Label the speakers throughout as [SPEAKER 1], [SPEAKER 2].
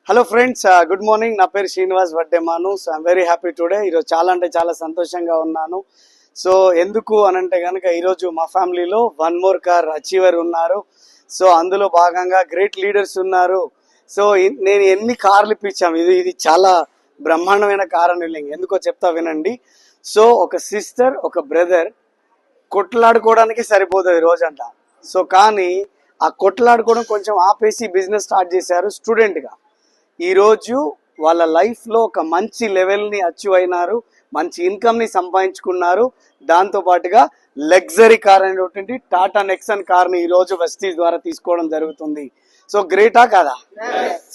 [SPEAKER 1] Hello friends, good morning. నా పేరు Srinivas Vaddemanu. So I'm very happy today. ఈరోజు చాలా అంటే చాలా సంతోషంగా ఉన్నాను. సో ఎందుకు అనంటే కనుక ఈరోజు మా ఫ్యామిలీలో వన్ మోర్ కార్ అచీవర్ ఉన్నారు. సో అందులో భాగంగా గ్రేట్ లీడర్స్ ఉన్నారు. సో నేను ఎన్ని కార్లు ఇప్పించాము, ఇది చాలా బ్రహ్మాండమైన కార్ అని ఎందుకో చెప్తా వినండి. సో ఒక సిస్టర్ ఒక బ్రదర్ కొట్లాడుకోవడానికి సరిపోతుంది రోజంతా. సో కానీ ఆ కొట్లాడుకోవడం కొంచెం ఆపేసి బిజినెస్ స్టార్ట్ చేశారు స్టూడెంట్గా. ఈరోజు వాళ్ళ లైఫ్లో ఒక మంచి లెవెల్ని అచీవ్ అయినారు, మంచి ఇన్కమ్ని సంపాదించుకున్నారు. దాంతోపాటుగా లగ్జరీ కార్ అనేటువంటి టాటా నెక్సన్ కార్ని ఈరోజు వెస్టీజ్ ద్వారా తీసుకోవడం జరుగుతుంది. సో గ్రేటా కాదా?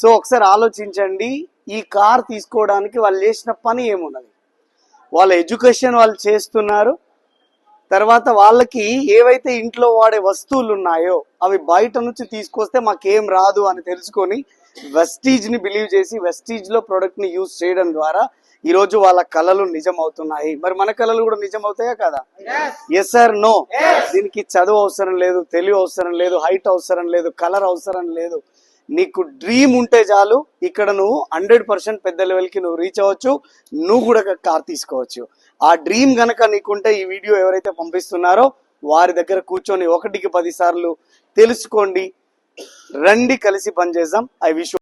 [SPEAKER 1] సో ఒకసారి ఆలోచించండి, ఈ కార్ తీసుకోవడానికి వాళ్ళు చేసిన పని ఏమున్నది? వాళ్ళ ఎడ్యుకేషన్ వాళ్ళు చేస్తున్నారు. తర్వాత వాళ్ళకి ఏవైతే ఇంట్లో వాడే వస్తువులు ఉన్నాయో అవి బయట నుంచి తీసుకొస్తే మాకేం రాదు అని తెలుసుకొని వెస్టీజ్ని బిలీవ్ చేసి వెస్టీజ్లో ప్రోడక్ట్ని యూజ్ చేయడం ద్వారా ఈరోజు వాళ్ళ కళలు నిజం అవుతున్నాయి. మరి మన కళలు కూడా నిజం అవుతాయా కదా? Yes or no? దీనికి చదువు అవసరం లేదు, తెలివి అవసరం లేదు, హైట్ అవసరం లేదు, కలర్ అవసరం లేదు. నీకు డ్రీమ్ ఉంటే చాలు. ఇక్కడ నువ్వు 100% పెద్ద లెవెల్కి నువ్వు రీచ్ అవ్వచ్చు. నువ్వు కూడా కార్ తీసుకోవచ్చు. ఆ డ్రీమ్ గనక నీకుంటే ఈ వీడియో ఎవరైతే పంపిస్తున్నారో వారి దగ్గర కూర్చొని 1కి 10 సార్లు తెలుసుకోండి. రండి, కలిసి పనిచేద్దాం. I wish